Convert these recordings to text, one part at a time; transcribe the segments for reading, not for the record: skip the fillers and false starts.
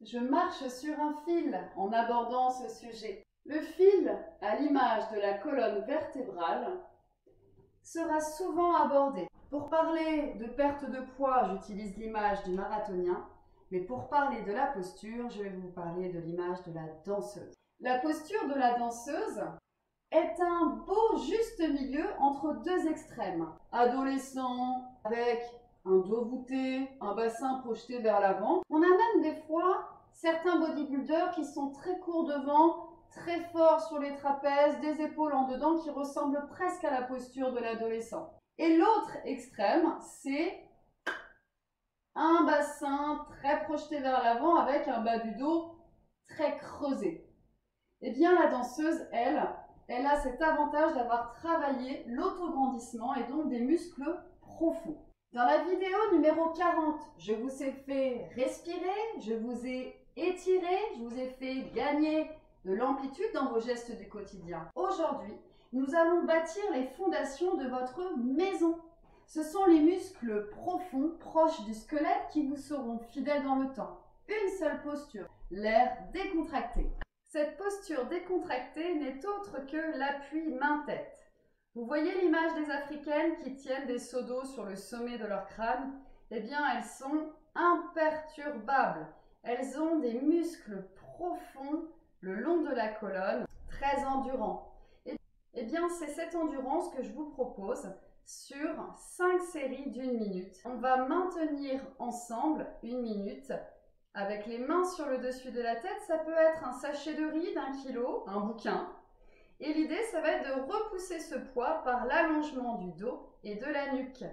Je marche sur un fil en abordant ce sujet. Le fil, à l'image de la colonne vertébrale, sera souvent abordé. Pour parler de perte de poids, j'utilise l'image du marathonien, mais pour parler de la posture, je vais vous parler de l'image de la danseuse. La posture de la danseuse est un beau juste milieu entre deux extrêmes. Adolescent avec un dos voûté, un bassin projeté vers l'avant. On a même des fois certains bodybuilders qui sont très courts devant, très forts sur les trapèzes, des épaules en dedans qui ressemblent presque à la posture de l'adolescent. Et l'autre extrême, c'est un bassin très projeté vers l'avant avec un bas du dos très creusé. Eh bien, la danseuse, elle a cet avantage d'avoir travaillé l'autograndissement et donc des muscles profonds. Dans la vidéo numéro 40, je vous ai fait respirer, je vous ai étiré, je vous ai fait gagner de l'amplitude dans vos gestes du quotidien. Aujourd'hui, nous allons bâtir les fondations de votre maison. Ce sont les muscles profonds, proches du squelette, qui vous seront fidèles dans le temps. Une seule posture, l'air décontracté. Cette posture décontractée n'est autre que l'appui main-tête. Vous voyez l'image des Africaines qui tiennent des seaux d'eau sur le sommet de leur crâne? Eh bien, elles sont imperturbables. Elles ont des muscles profonds le long de la colonne, très endurants. Eh bien, c'est cette endurance que je vous propose sur 5 séries d'1 minute. On va maintenir ensemble 1 minute avec les mains sur le dessus de la tête. Ça peut être un sachet de riz d'1 kilo, un bouquin. Et l'idée, ça va être de repousser ce poids par l'allongement du dos et de la nuque.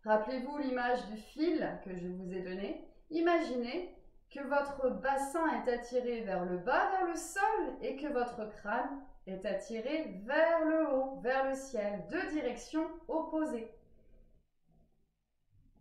Rappelez-vous l'image du fil que je vous ai donné. Imaginez que votre bassin est attiré vers le bas, vers le sol, et que votre crâne est attiré vers le haut, vers le ciel, deux directions opposées.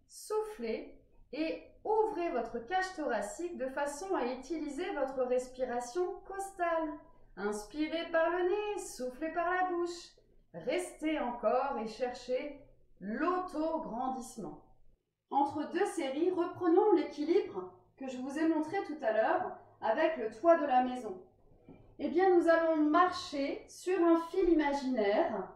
Soufflez et ouvrez votre cage thoracique de façon à utiliser votre respiration costale. Inspirez par le nez, soufflez par la bouche. Restez encore et cherchez l'autograndissement. Entre deux séries, reprenons l'équilibre que je vous ai montré tout à l'heure avec le toit de la maison. Eh bien, nous allons marcher sur un fil imaginaire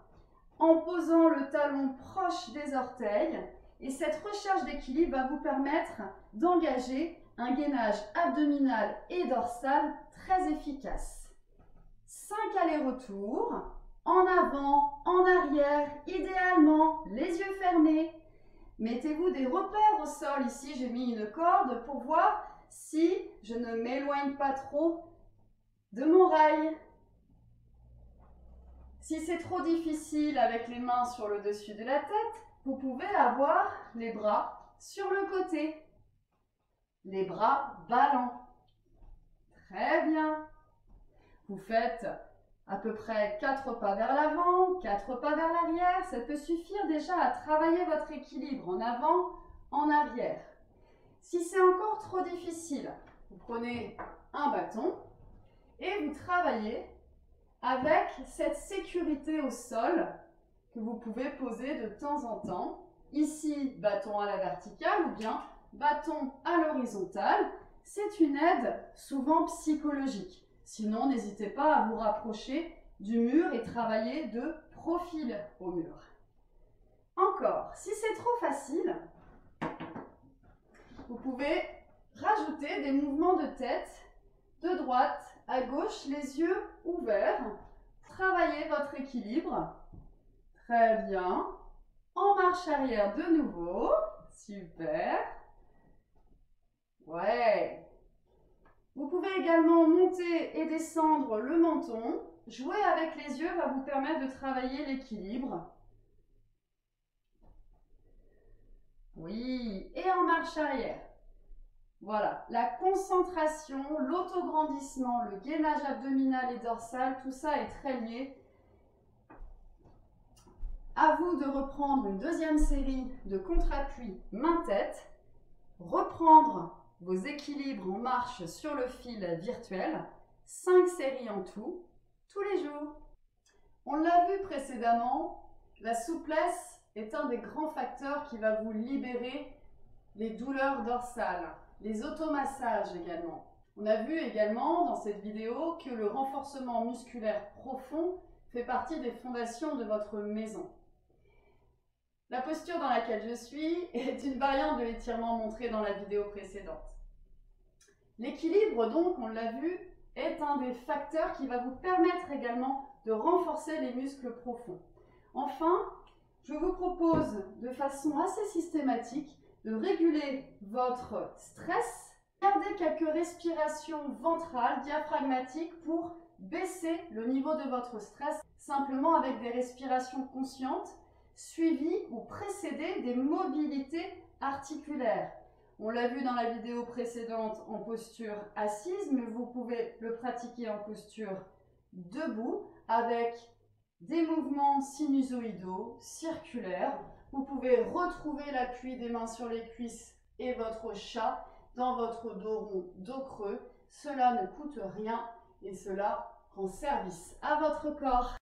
en posant le talon proche des orteils. Et cette recherche d'équilibre va vous permettre d'engager un gainage abdominal et dorsal très efficace. 5 allers-retours, en avant, en arrière, idéalement, les yeux fermés. Mettez-vous des repères au sol. Ici, j'ai mis une corde pour voir si je ne m'éloigne pas trop de mon rail. Si c'est trop difficile avec les mains sur le dessus de la tête, vous pouvez avoir les bras sur le côté. Les bras ballants. Très bien. Vous faites à peu près 4 pas vers l'avant, 4 pas vers l'arrière. Ça peut suffire déjà à travailler votre équilibre en avant, en arrière. Si c'est encore trop difficile, vous prenez un bâton et vous travaillez avec cette sécurité au sol que vous pouvez poser de temps en temps. Ici, bâton à la verticale ou bien bâton à l'horizontale. C'est une aide souvent psychologique. Sinon, n'hésitez pas à vous rapprocher du mur et travailler de profil au mur. Encore, si c'est trop facile, vous pouvez rajouter des mouvements de tête de droite à gauche, les yeux ouverts. Travaillez votre équilibre. Très bien. En marche arrière de nouveau. Super. Ouais. Vous pouvez également monter et descendre le menton. Jouer avec les yeux va vous permettre de travailler l'équilibre. Oui. Et en marche arrière. Voilà. La concentration, l'autograndissement, le gainage abdominal et dorsal, tout ça est très lié. À vous de reprendre une deuxième série de contre-appui main-tête. Reprendre vos équilibres en marche sur le fil virtuel, 5 séries en tout, tous les jours. On l'a vu précédemment, la souplesse est un des grands facteurs qui va vous libérer les douleurs dorsales, les automassages également. On a vu également dans cette vidéo que le renforcement musculaire profond fait partie des fondations de votre maison. La posture dans laquelle je suis est une variante de l'étirement montré dans la vidéo précédente. L'équilibre, donc, on l'a vu, est un des facteurs qui va vous permettre également de renforcer les muscles profonds. Enfin, je vous propose de façon assez systématique de réguler votre stress. Gardez quelques respirations ventrales, diaphragmatiques pour baisser le niveau de votre stress simplement avec des respirations conscientes suivies ou précédées des mobilités articulaires. On l'a vu dans la vidéo précédente en posture assise, mais vous pouvez le pratiquer en posture debout avec des mouvements sinusoïdaux, circulaires. Vous pouvez retrouver l'appui des mains sur les cuisses et votre chat dans votre dos rond, dos creux. Cela ne coûte rien et cela rend service à votre corps.